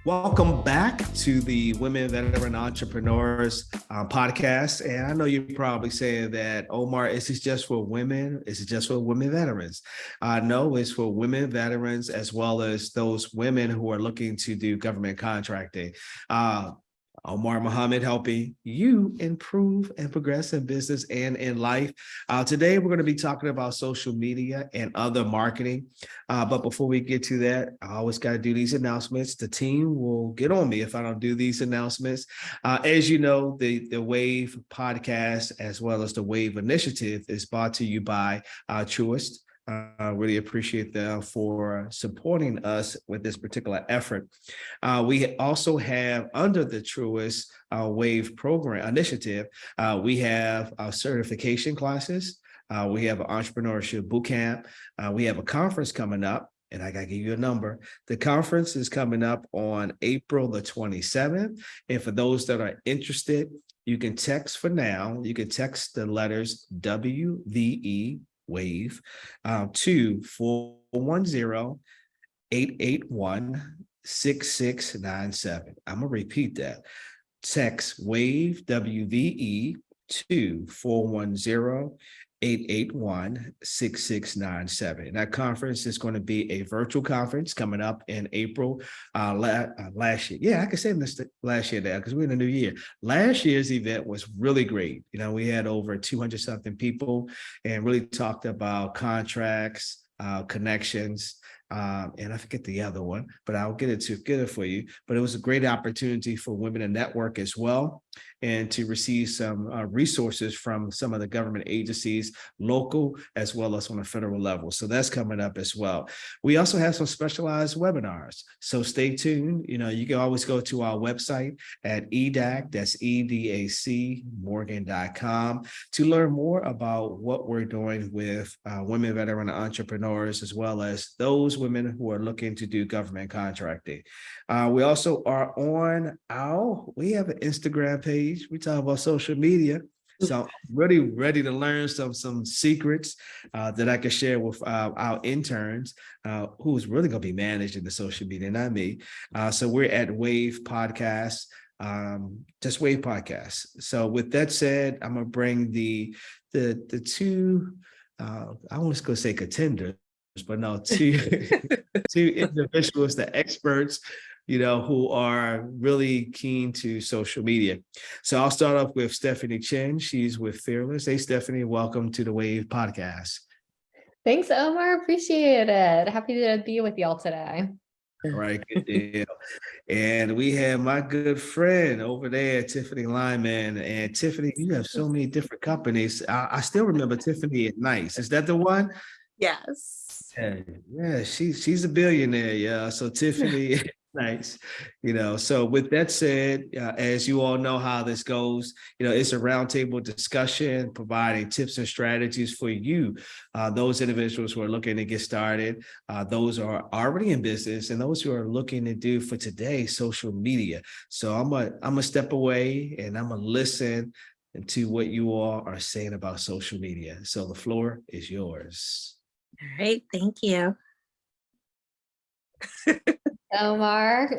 Welcome back to the Women Veteran Entrepreneurs podcast. And I know you're probably saying that, Omar, is this just for women? Is it just for women veterans? No, it's for women veterans as well as those women who are looking to do government contracting. Omar Muhammad helping you improve and progress in business and in life. Today, we're going to be talking about social media and other marketing. But before we get to that, I always got to do these announcements. The team will get on me if I don't do these announcements. As you know, the WAVE podcast, as well as the WAVE initiative, is brought to you by Truist. Really appreciate them for supporting us with this particular effort. We also have under the Truist WAVE program initiative, we have our certification classes. We have an entrepreneurship boot camp. We have a conference coming up, and I got to give you a number. The conference is coming up on April the 27th. And for those that are interested, you can text for now. You can text the letters WVE WAVE to 410-881-6697. I'm going to repeat that. Text WAVE, WVE, to 410-881-6697. That conference is going to be a virtual conference coming up in April. Last year, I can say this last year now because we're in a new year. Last year's event was really great. You know, we had over 200 something people and really talked about contracts, connections, and I forget the other one, but I'll get it for you. But it was a great opportunity for women to network as well and to receive some resources from some of the government agencies, local as well as on a federal level. So that's coming up as well. We also have some specialized webinars. So stay tuned. You know, you can always go to our website at EDAC, that's EDAC, Morgan.com, to learn more about what we're doing with women veteran entrepreneurs, as well as those women who are looking to do government contracting. We also are on we have an Instagram page. We talk about social media. So I'm really ready to learn some secrets that I can share with our interns who's really going to be managing the social media, not me. So we're at WAVE Podcast, just WAVE Podcast. So with that said, I'm going to bring the two, I was going to say contenders, but no, two individuals, the experts, you know, who are really keen to social media. So I'll start off with Stephanie Chen. She's with Fearless. Hey, Stephanie, welcome to the WAVE podcast. Thanks, Omar. Appreciate it. Happy to be with y'all today. All right, good deal. And we have my good friend over there, Tiffany Lyman. And Tiffany, you have so many different companies. I still remember Tiffany at Nice. Is that the one? Yes. Yeah, she's a billionaire. Yeah. So Tiffany, nice. You know, so with that said, as you all know how this goes, you know, it's a roundtable discussion providing tips and strategies for you, those individuals who are looking to get started, those who are already in business, and those who are looking to do for today social media. So I'm gonna step away and I'm gonna listen to what you all are saying about social media. So the floor is yours. All right. Thank you. Omar.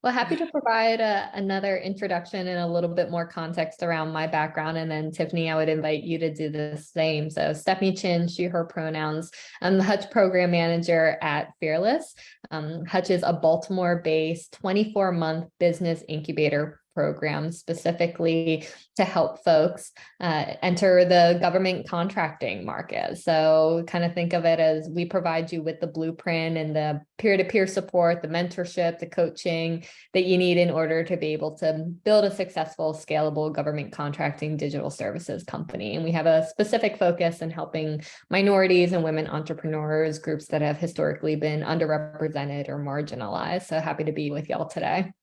Well, happy to provide another introduction and a little bit more context around my background. And then Tiffany, I would invite you to do the same. So Stephanie Chin, she, her pronouns. I'm the Hutch program manager at Fearless. Hutch is a Baltimore-based 24-month business incubator program specifically to help folks enter the government contracting market. So kind of think of it as we provide you with the blueprint and the peer-to-peer support, the mentorship, the coaching that you need in order to be able to build a successful, scalable government contracting digital services company. And we have a specific focus in helping minorities and women entrepreneurs, groups that have historically been underrepresented or marginalized. So happy to be with y'all today.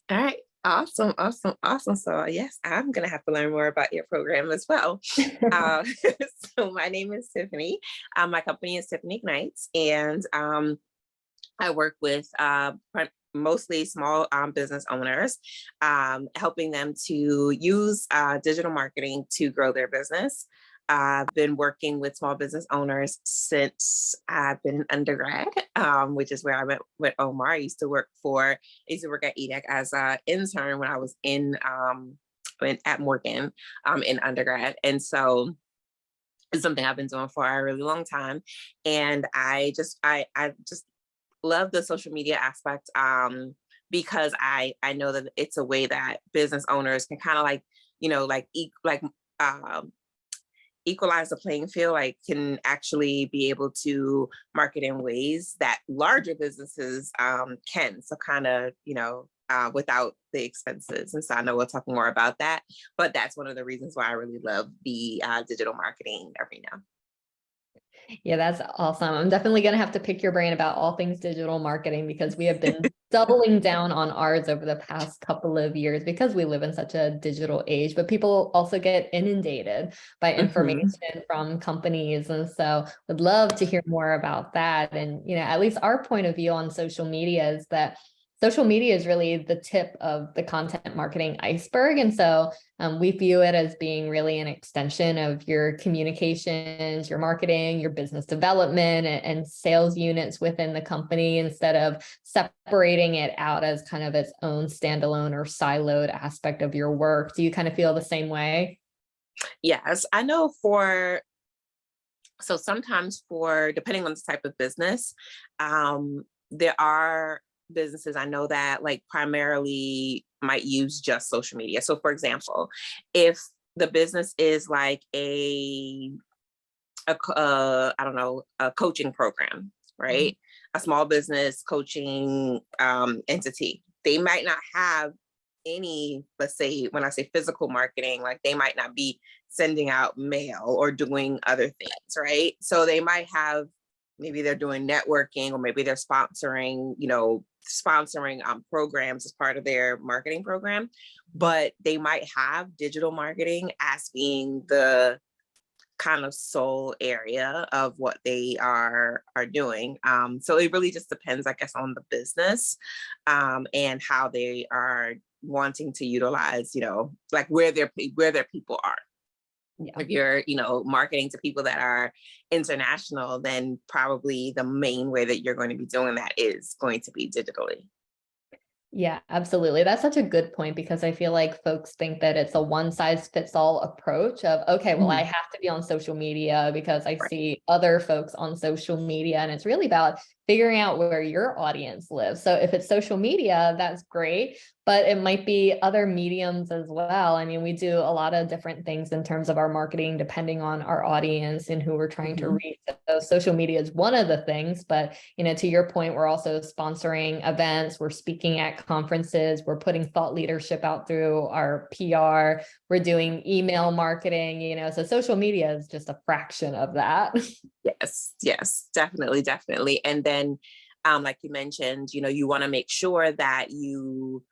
All right. Awesome. So yes, I'm going to have to learn more about your program as well. So my name is Tiffany. My company is Tiffany Ignites, and I work with mostly small business owners, helping them to use digital marketing to grow their business. I've been working with small business owners since I've been an undergrad, which is where I met with Omar. I used to work at EDAC as an intern when I was at Morgan in undergrad. And so it's something I've been doing for a really long time. And I just love the social media aspect because I know that it's a way that business owners can kind of equalize the playing field, like can actually be able to market in ways that larger businesses can. So kind of, without the expenses. And so I know we'll talk more about that, but that's one of the reasons why I really love the digital marketing arena. Yeah, that's awesome. I'm definitely going to have to pick your brain about all things digital marketing because we have been doubling down on ours over the past couple of years because we live in such a digital age, but people also get inundated by information from companies. And so would love to hear more about that. And, at least our point of view on social media is that social media is really the tip of the content marketing iceberg. And so we view it as being really an extension of your communications, your marketing, your business development, and sales units within the company instead of separating it out as kind of its own standalone or siloed aspect of your work. Do you kind of feel the same way? Yes, I know so sometimes depending on the type of business, there are businesses I know that like primarily might use just social media. So for example, if the business is like a coaching program, right? A small business coaching entity, they might not have any, let's say, when I say physical marketing, like they might not be sending out mail or doing other things, right? So they might have, maybe they're doing networking, or maybe they're sponsoring programs as part of their marketing program, but they might have digital marketing as being the kind of sole area of what they are doing. So it really just depends, I guess, on the business and how they are wanting to utilize, like where their people are. Yeah. If you're, marketing to people that are international, then probably the main way that you're going to be doing that is going to be digitally. Yeah, absolutely. That's such a good point because I feel like folks think that it's a one size fits all approach of, okay, well, I have to be on social media because I see other folks on social media. And it's really about figuring out where your audience lives. So if it's social media, that's great, but it might be other mediums as well. I mean, we do a lot of different things in terms of our marketing, depending on our audience and who we're trying to reach. So social media is one of the things, but, to your point, we're also sponsoring events, we're speaking at conferences, we're putting thought leadership out through our PR, we're doing email marketing, so social media is just a fraction of that. Yes, definitely. And then, like you mentioned, you want to make sure that you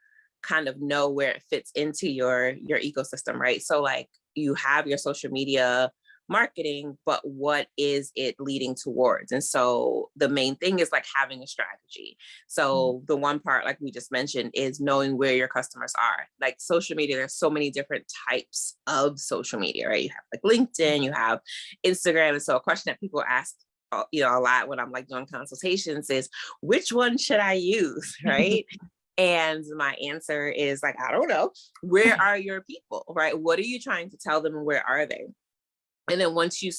kind of know where it fits into your ecosystem, right? So like you have your social media marketing, but what is it leading towards? And so the main thing is like having a strategy. So the one part, like we just mentioned, is knowing where your customers are. Like social media, there's so many different types of social media, right? You have like LinkedIn, you have Instagram. And so a question that people ask a lot when I'm like doing consultations is, which one should I use, right? And my answer is like, I don't know. Where are your people, right? What are you trying to tell them and where are they? And then once you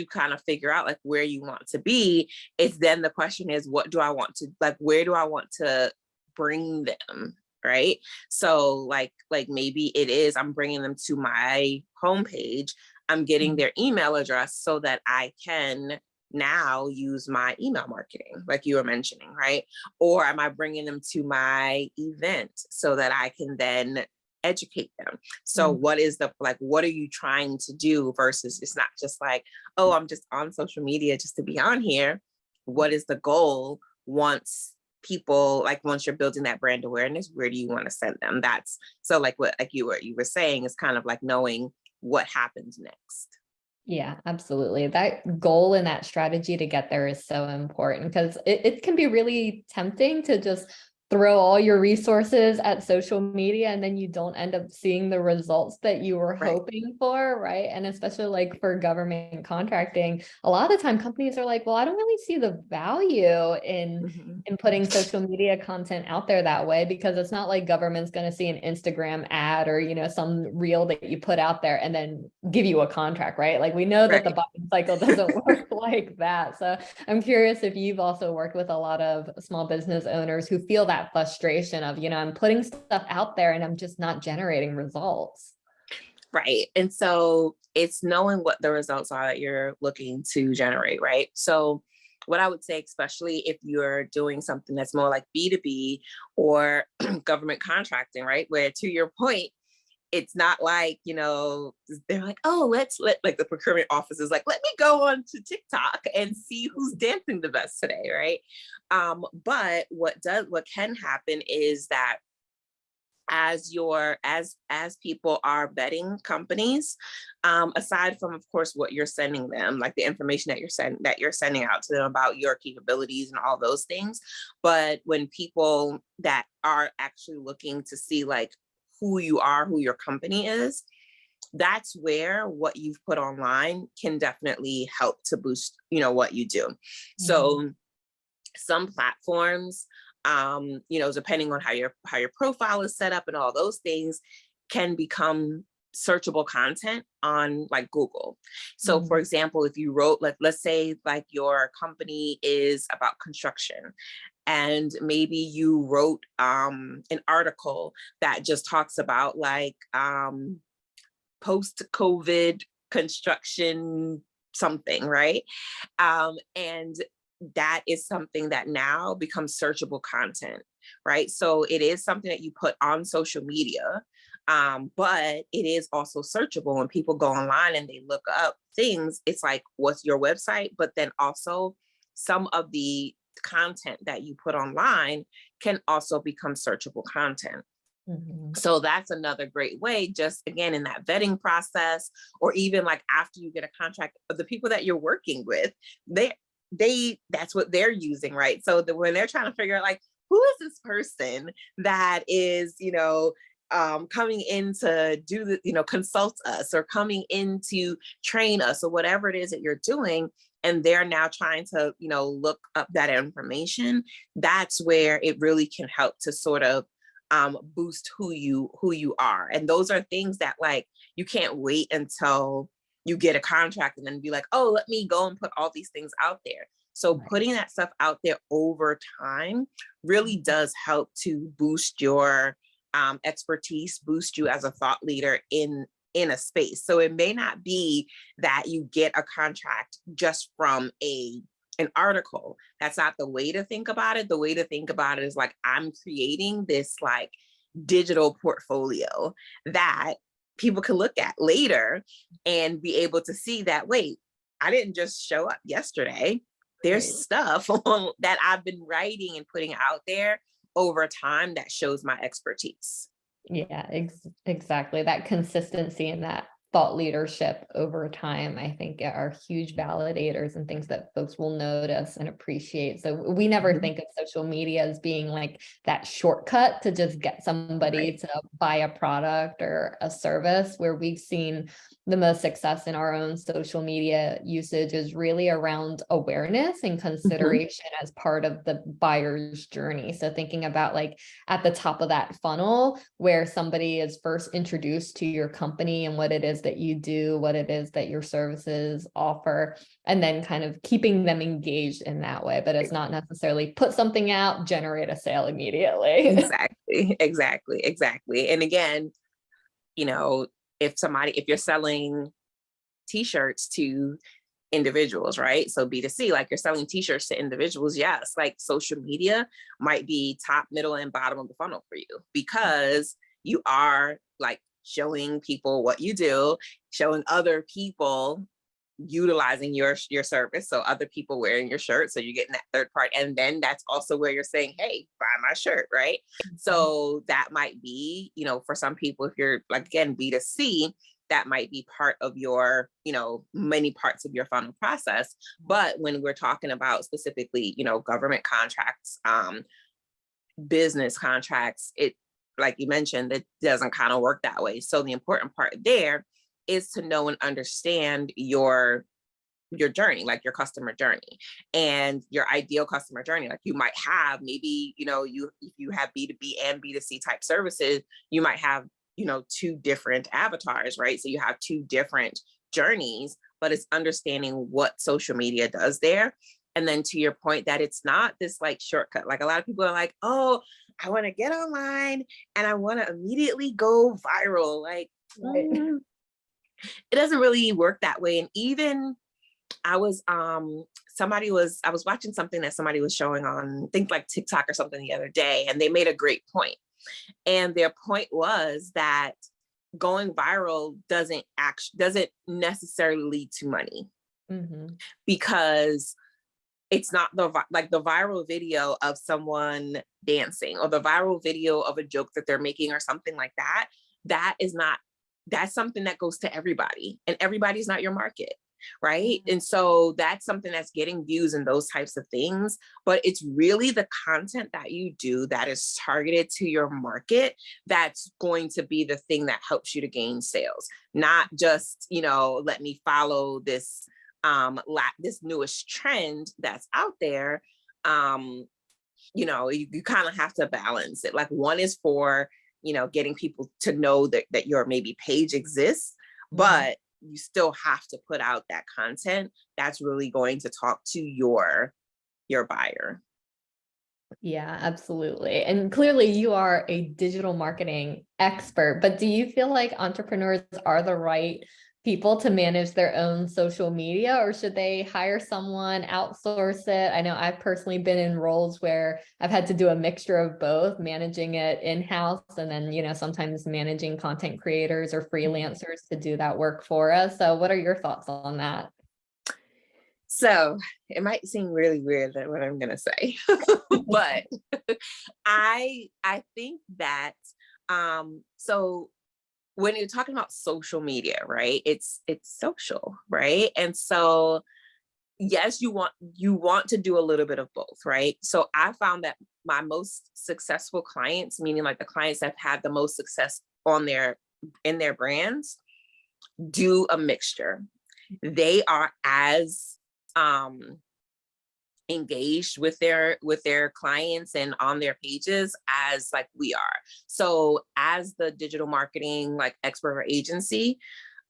kind of figure out like where you want to be, it's then the question is, where do I want to bring them, right? So like maybe it is, I'm bringing them to my homepage, I'm getting their email address so that I can now use my email marketing, like you were mentioning, right? Or am I bringing them to my event so that I can then educate them? So what are you trying to do versus it's not just like, oh, I'm just on social media just to be on here. What is the goal once you're building that brand awareness, where do you want to send them? That's so like what you were saying is kind of like knowing what happens next. Yeah, absolutely. That goal and that strategy to get there is so important because it can be really tempting to just throw all your resources at social media and then you don't end up seeing the results that you were Right. hoping for, right? And especially like for government contracting, a lot of the time companies are like, well, I don't really see the value in putting social media content out there that way, because it's not like government's going to see an Instagram ad or, you know, some reel that you put out there and then give you a contract, right? Like we know that the Right. buying cycle doesn't work like that. So I'm curious if you've also worked with a lot of small business owners who feel that frustration of, you know, I'm putting stuff out there and I'm just not generating results. Right. And so it's knowing what the results are that you're looking to generate, right? So what I would say, especially if you're doing something that's more like B2B or government contracting, right? Where to your point, it's not like, you know, they're like, oh, let like the procurement office is like, let me go on to TikTok and see who's dancing the best today, right? But what can happen is that as people are vetting companies, aside from, of course, what you're sending them, like the information that you're sending out to them about your capabilities and all those things, but when people that are actually looking to see like who you are, who your company is, that's where what you've put online can definitely help to boost, you know, what you do. So some platforms, you know, depending on how your profile is set up and all those things, can become searchable content on like Google. So for example, if you wrote, like, let's say like your company is about construction, and maybe you wrote an article that just talks about like post-COVID construction something, right? And that is something that now becomes searchable content, right? So it is something that you put on social media, but it is also searchable. When people go online and they look up things, it's like, what's your website? But then also some of the content that you put online can also become searchable content. So that's another great way, just again, in that vetting process, or even like after you get a contract, the people that you're working with, that's what they're using, right? So when they're trying to figure out like, who is this person that is, you know, coming in to do the, you know, consult us, or coming in to train us, or whatever it is that you're doing, and they're now trying to, you know, look up that information, that's where it really can help to sort of boost who you are. And those are things that like, you can't wait until you get a contract and then be like, oh, let me go and put all these things out there. So putting that stuff out there over time really does help to boost your expertise, boost you as a thought leader in a space. So it may not be that you get a contract just from an article. That's not the way to think about it. The way to think about it is like, I'm creating this like digital portfolio that people can look at later and be able to see that, wait, I didn't just show up yesterday. There's stuff that I've been writing and putting out there over time that shows my expertise. Yeah, exactly. That consistency and that thought leadership over time, I think, are huge validators and things that folks will notice and appreciate. So we never think of social media as being like that shortcut to just get somebody to buy a product or a service. Where we've seen the most success in our own social media usage is really around awareness and consideration as part of the buyer's journey. So thinking about like at the top of that funnel, where somebody is first introduced to your company and what it is that you do, what it is that your services offer, and then kind of keeping them engaged in that way. But it's not necessarily put something out, generate a sale immediately. Exactly. And again, you know, if you're selling t-shirts to individuals, right? So B2C, like you're selling t-shirts to individuals, yes, like social media might be top, middle, and bottom of the funnel for you, because you are like showing people what you do, showing other people utilizing your service, so other people wearing your shirt, so you're getting that third part. And then that's also where you're saying, hey, buy my shirt, right? So that might be, you know, for some people, if you're like, again, B2C, that might be part of your, you know, many parts of your funnel process. But when we're talking about specifically, you know, government contracts, business contracts, it, like you mentioned, it doesn't kind of work that way. So the important part there is to know and understand your journey, like your customer journey and your ideal customer journey. Like you might have maybe, if you have B2B and B2C type services, you might have, two different avatars, right? So you have two different journeys, but it's understanding what social media does there. And then to your point that it's not this like shortcut. Like a lot of people are like, oh, I want to get online and I want to immediately go viral. Like, Right. it doesn't really work that way. And even I was watching something that somebody was showing on, I think like TikTok or something the other day, and they made a great point. And their point was that going viral doesn't necessarily lead to money, because it's not the viral video of someone dancing or the viral video of a joke that they're making or something like that. That's something that goes to everybody, and everybody's not your market. Right. And so that's something that's getting views and those types of things. But it's really the content that you do that is targeted to your market that's going to be the thing that helps you to gain sales, not just, let me follow this this newest trend that's out there. You kind of have to balance it. Like one is for, getting people to know that your maybe page exists, but you still have to put out that content that's really going to talk to your buyer. Yeah, absolutely. And clearly you are a digital marketing expert, but do you feel like entrepreneurs are the right people to manage their own social media, or should they hire someone, outsource it? I know I've personally been in roles where I've had to do a mixture of both, managing it in-house and then, sometimes managing content creators or freelancers to do that work for us. So what are your thoughts on that? So it might seem really weird that what I'm going to say, but I think that, so when you're talking about social media, right, it's social, right? And so, yes, you want to do a little bit of both, right? So I found that my most successful clients, meaning like the clients that have had the most success in their brands, do a mixture. They are as engaged with their clients and on their pages as like we are. So as the digital marketing like expert or agency,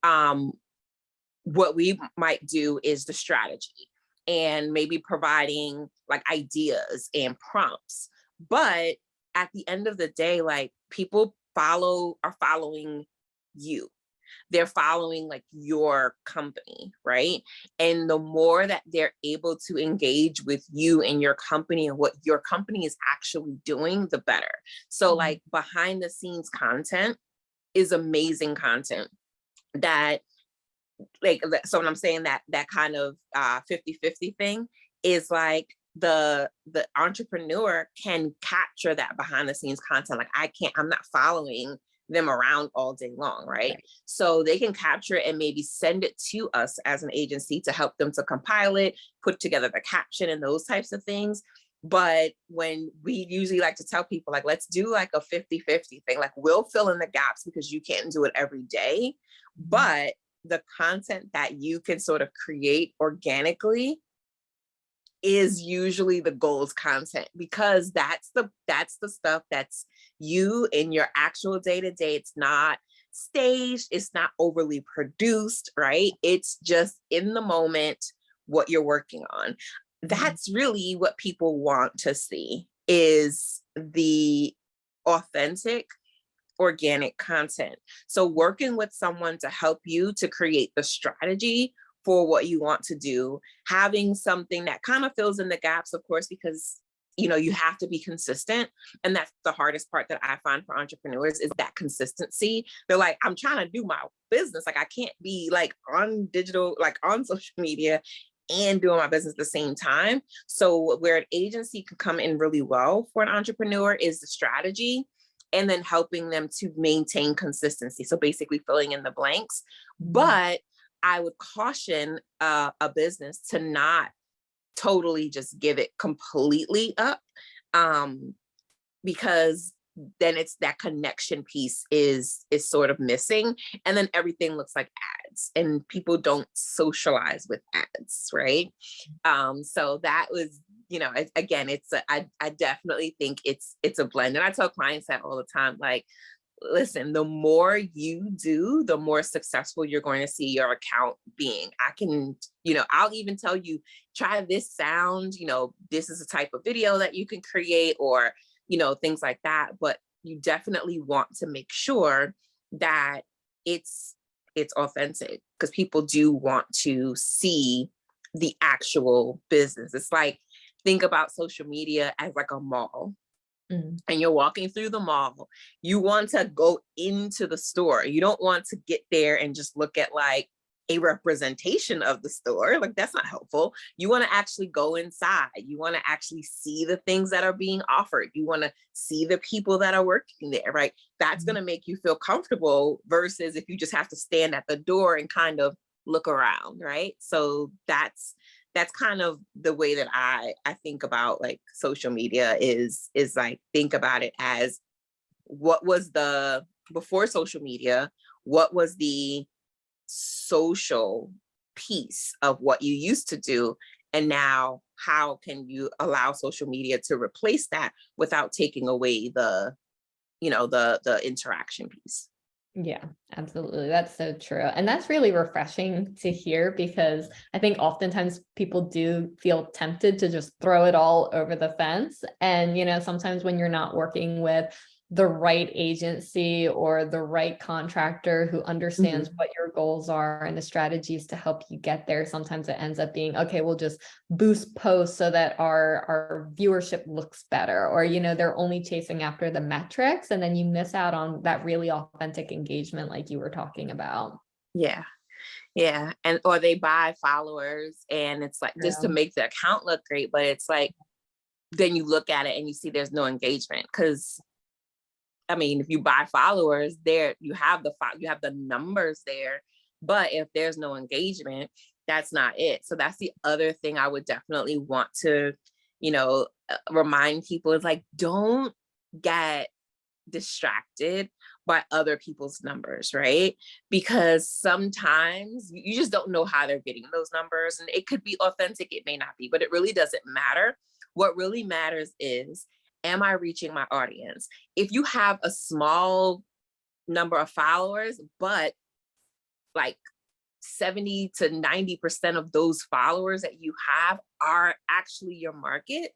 what we might do is the strategy and maybe providing like ideas and prompts. But at the end of the day, like people are following you. They're following like your company, right? And the more that they're able to engage with you and your company and what your company is actually doing, the better. So like behind the scenes content is amazing content that so when I'm saying that kind of 50-50 thing is like the entrepreneur can capture that behind the scenes content. Like I'm not following them around all day long, right? So they can capture it and maybe send it to us as an agency to help them to compile it, put together the caption and those types of things. But when we usually like to tell people, like, let's do like a 50-50 thing, like we'll fill in the gaps because you can't do it every day. But the content that you can sort of create organically is usually the goals content, because that's the stuff that's you in your actual day-to-day. It's not staged, it's not overly produced, right? It's just in the moment what you're working on. That's really what people want to see, is the authentic organic content. So working with someone to help you to create the strategy for what you want to do, having something that kind of fills in the gaps, of course, because you have to be consistent. And that's the hardest part that I find for entrepreneurs, is that consistency. They're like, I'm trying to do my business. Like I can't be like on digital, like on social media and doing my business at the same time. So where an agency can come in really well for an entrepreneur is the strategy, and then helping them to maintain consistency. So basically filling in the blanks. But I would caution a business to not totally just give it completely up. because then it's that connection piece is sort of missing, and then everything looks like ads, and people don't socialize with ads, right? So that was, again, I definitely think it's a blend, and I tell clients that all the time, like, listen, the more you do, the more successful you're going to see your account being. I can, I'll even tell you, try this sound, this is a type of video that you can create, or, things like that. But you definitely want to make sure that it's authentic, because people do want to see the actual business. It's like, think about social media as like a mall. And you're walking through the mall, you want to go into the store. You don't want to get there and just look at like a representation of the store. Like, that's not helpful. You want to actually go inside. You want to actually see the things that are being offered. You want to see the people that are working there, right? That's going to make you feel comfortable, versus if you just have to stand at the door and kind of look around, right? So that's kind of the way that I think about like social media is like, think about it as, what was the, before social media, what was the social piece of what you used to do, and now how can you allow social media to replace that without taking away the interaction piece. Yeah, absolutely. That's so true. And that's really refreshing to hear, because I think oftentimes people do feel tempted to just throw it all over the fence. And, sometimes when you're not working with the right agency or the right contractor who understands what your goals are and the strategies to help you get there, sometimes it ends up being, okay, we'll just boost posts so that our viewership looks better, or they're only chasing after the metrics, and then you miss out on that really authentic engagement like you were talking about. Yeah. And or they buy followers, and it's like, just to make the account look great, but it's like, then you look at it and you see there's no engagement. Because I mean, if you buy followers, there you have the numbers there, but if there's no engagement, that's not it. So that's the other thing I would definitely want to, remind people, is like, don't get distracted by other people's numbers, right? Because sometimes you just don't know how they're getting those numbers, and it could be authentic, it may not be, but it really doesn't matter. What really matters is, am I reaching my audience? If you have a small number of followers, but like 70 to 90% of those followers that you have are actually your market,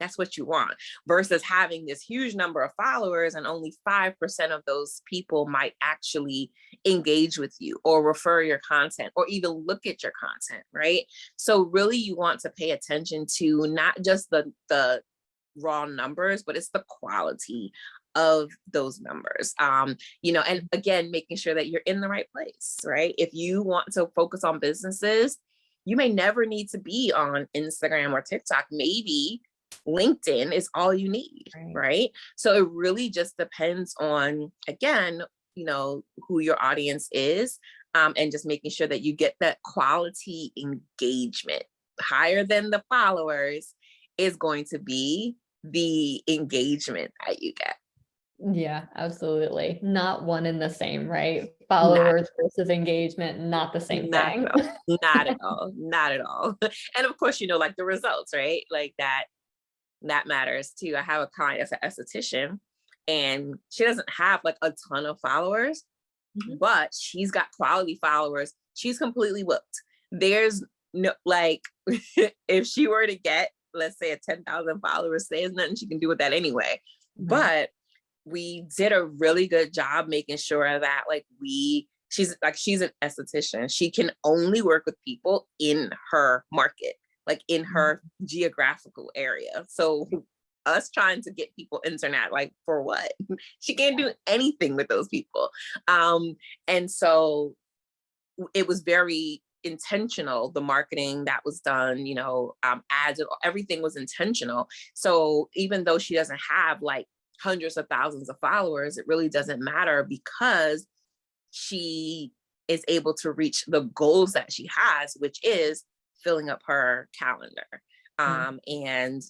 that's what you want, versus having this huge number of followers and only 5% of those people might actually engage with you or refer your content or even look at your content, right? So really, you want to pay attention to not just the raw numbers, but it's the quality of those numbers. And again, making sure that you're in the right place, right? If you want to focus on businesses, you may never need to be on Instagram or TikTok. Maybe LinkedIn is all you need, right? So it really just depends on, again, who your audience is, and just making sure that you get that quality engagement. Higher than the followers is going to be the engagement that you get. Yeah, absolutely. Not one and the same, right? Followers versus engagement, not the same thing. Not at all. Not at all. And of course, like the results, right? Like that matters too. I have a client that's an esthetician, and she doesn't have like a ton of followers, but she's got quality followers. She's completely booked. There's no, like, if she were to get, let's say, a 10,000 followers, there's nothing she can do with that anyway. But we did a really good job making sure that she's an esthetician. She can only work with people in her market, like in her geographical area. So us trying to get people internet, like, for what? She can't do anything with those people. And so it was very intentional, the marketing that was done, ads, everything was intentional. So even though she doesn't have like hundreds of thousands of followers, it really doesn't matter, because she is able to reach the goals that she has, which is filling up her calendar. And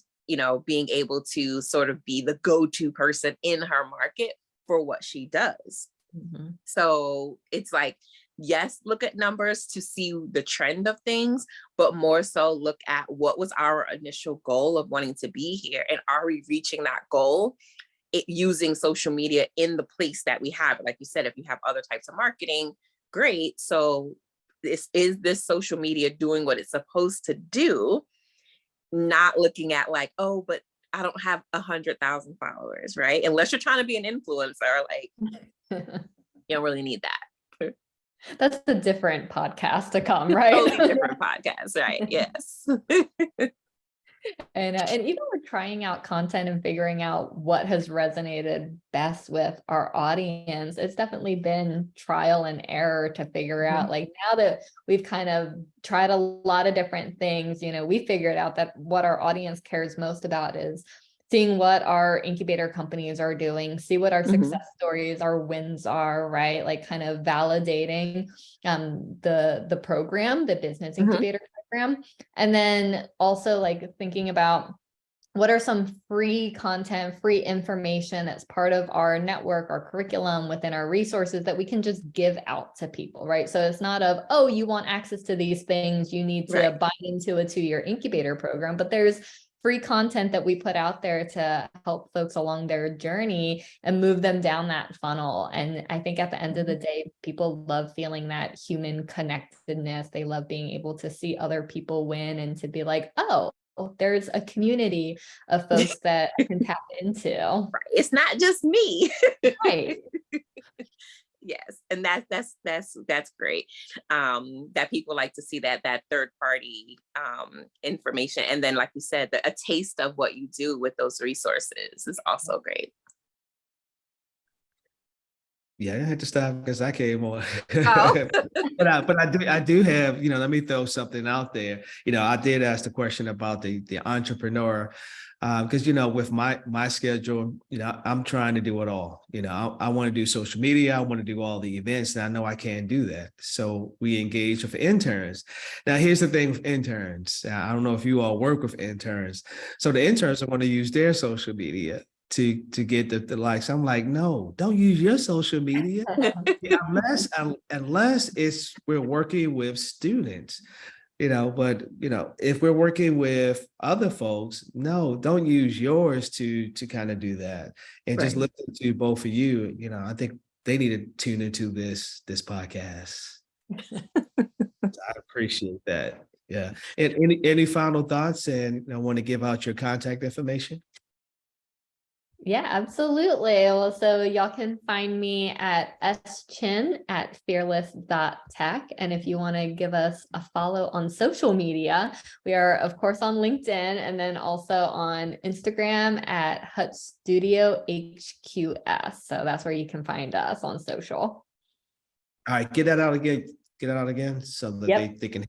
being able to sort of be the go-to person in her market for what she does. So it's like, yes, look at numbers to see the trend of things, but more so look at what was our initial goal of wanting to be here, and are we reaching that goal using social media in the place that we have. Like you said, if you have other types of marketing, great. So is this social media doing what it's supposed to do? Not looking at like, oh, but I don't have 100,000 followers, right? Unless you're trying to be an influencer, like you don't really need that. That's a different podcast to come, right? Totally different podcast, right? Yes. And even with trying out content and figuring out what has resonated best with our audience, it's definitely been trial and error to figure out. Like, now that we've kind of tried a lot of different things, we figured out that what our audience cares most about is seeing what our incubator companies are doing, see what our success stories, our wins are, right? Like, kind of validating the program, the business incubator program. And then also like thinking about what are some free content, free information that's part of our network, our curriculum, within our resources that we can just give out to people, right? So it's not of, oh, you want access to these things, you need to buy into a 2-year incubator program, but there's free content that we put out there to help folks along their journey and move them down that funnel. And I think at the end of the day, people love feeling that human connectedness. They love being able to see other people win and to be like, oh, there's a community of folks that I can tap into. Right. It's not just me. Right. Yes. And that's great. That people like to see that third party information. And then, like you said, a taste of what you do with those resources is also great. Yeah, I had to stop because I came on. Oh. but I do have, let me throw something out there. I did ask the question about the entrepreneur, because with my schedule, I'm trying to do it all. I want to do social media, I want to do all the events, and I know I can't do that. So we engage with interns. Now, here's the thing with interns. I don't know if you all work with interns. So the interns are going to use their social media to get the likes. I'm like, no, don't use your social media unless we're working with students, but if we're working with other folks, no, don't use yours to kind of do that. And just listen to both of you, I think they need to tune into this podcast. I appreciate that. Yeah. And any final thoughts, and I want to give out your contact information? Yeah, absolutely. Well, so y'all can find me at schin@fearless.tech. And if you want to give us a follow on social media, we are, of course, on LinkedIn, and then also on Instagram at Hut Studio HQS. So that's where you can find us on social. All right, get that out again. So that they can.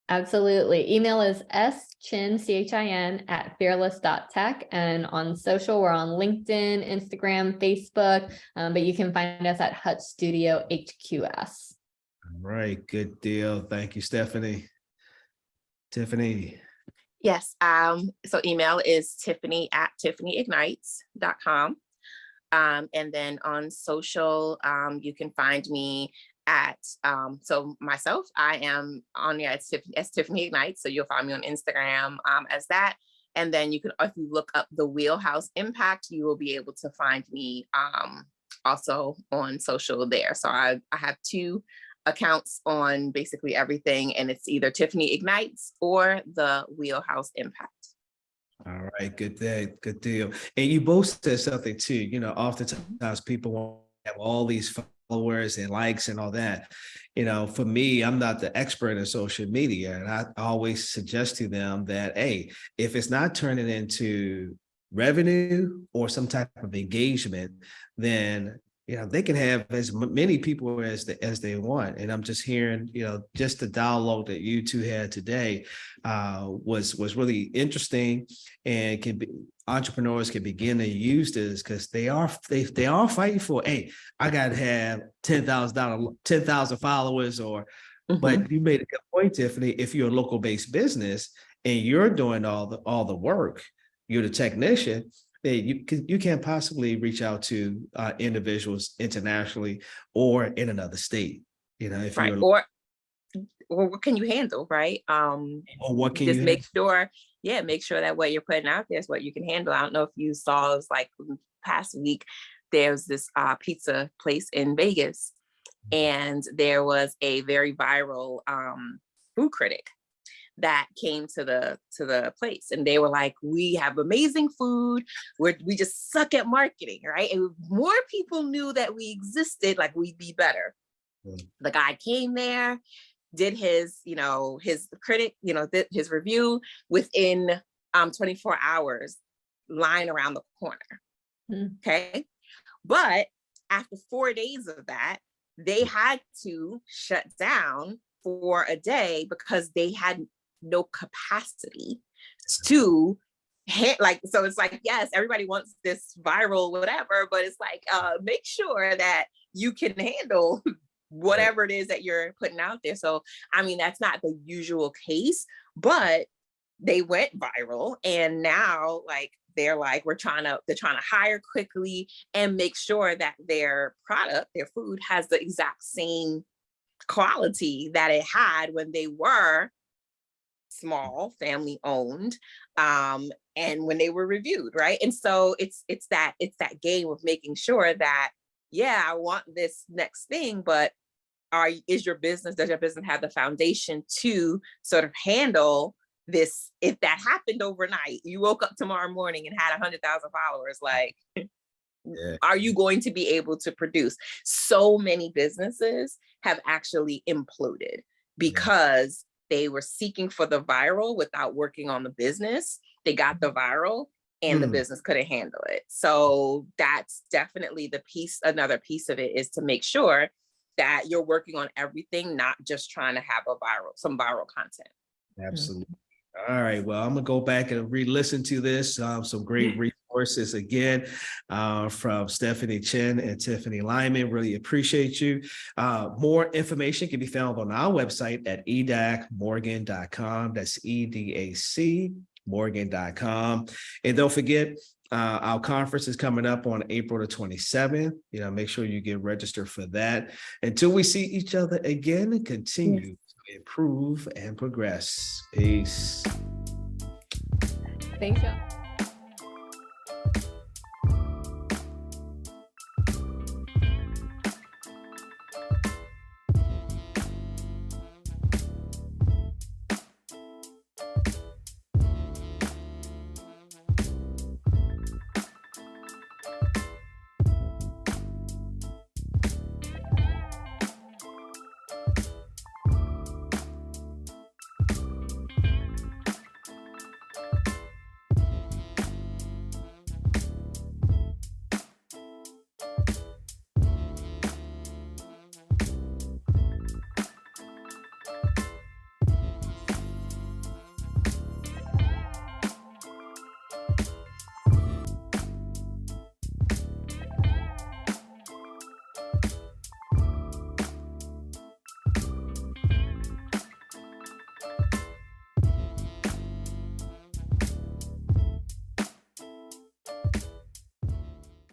Absolutely. Email is schin@fearless.tech. And on social, we're on LinkedIn, Instagram, Facebook, but you can find us at Hut Studio HQS. All right. Good deal. Thank you, Stephanie. Tiffany. Yes. So email is tiffany@tiffanyignites.com. And then on social, you can find me at so myself, I am on there as Tiffany Ignites, so you'll find me on Instagram as that. And then you can, if you look up the Wheelhouse Impact, you will be able to find me also on social there. So I have 2 accounts on basically everything, and it's either Tiffany Ignites or the Wheelhouse Impact. All right, good deal. And you both said something too, oftentimes people want to have all these followers and likes and all that. For me, I'm not the expert in social media, and I always suggest to them that, hey, if it's not turning into revenue or some type of engagement, then they can have as many people as they want. And I'm just hearing, just the dialogue that you two had today was really interesting, and entrepreneurs can begin to use this because they are fighting for, hey, I got to have 10,000 followers, but you made a good point, Tiffany. If you're a local based business and you're doing all the work, you're the technician, then you can't possibly reach out to individuals internationally or in another state. If Right. you're Or what can you handle, right? or what can Just you make sure, make sure that what you're putting out there is what you can handle. I don't know if you saw, it was like past week, there's this pizza place in Vegas, and there was a very viral food critic that came to the place, and they were like, we have amazing food, we just suck at marketing, right? And if more people knew that we existed, like, we'd be better. The guy came there, did his his review within 24 hours, line around the corner. Okay. But after 4 days of that, they had to shut down for a day because they had no capacity to so it's like, yes, everybody wants this viral whatever, but it's like, make sure that you can handle whatever it is that you're putting out there. So, I mean, that's not the usual case, but they went viral, and now, like, they're trying to hire quickly and make sure that their product, their food, has the exact same quality that it had when they were small, family owned, and when they were reviewed, right? And so it's that game of making sure that, I want this next thing, but does your business have the foundation to sort of handle this? If that happened overnight, you woke up tomorrow morning and had 100,000 followers, like, are you going to be able to produce? So many businesses have actually imploded because they were seeking for the viral without working on the business. They got the viral and the business couldn't handle it. So that's definitely another piece of it, is to make sure that you're working on everything, not just trying to have some viral content. Absolutely. All right. Well, I'm gonna go back and re-listen to this. Some great resources again from Stephanie Chen and Tiffany Lyman. Really appreciate you. More information can be found on our website at edacmorgan.com. That's EDAC Morgan.com. And don't forget, our conference is coming up on April the 27th. Make sure you get registered for that. Until we see each other again, continue to improve and progress. Peace. Thanks, y'all.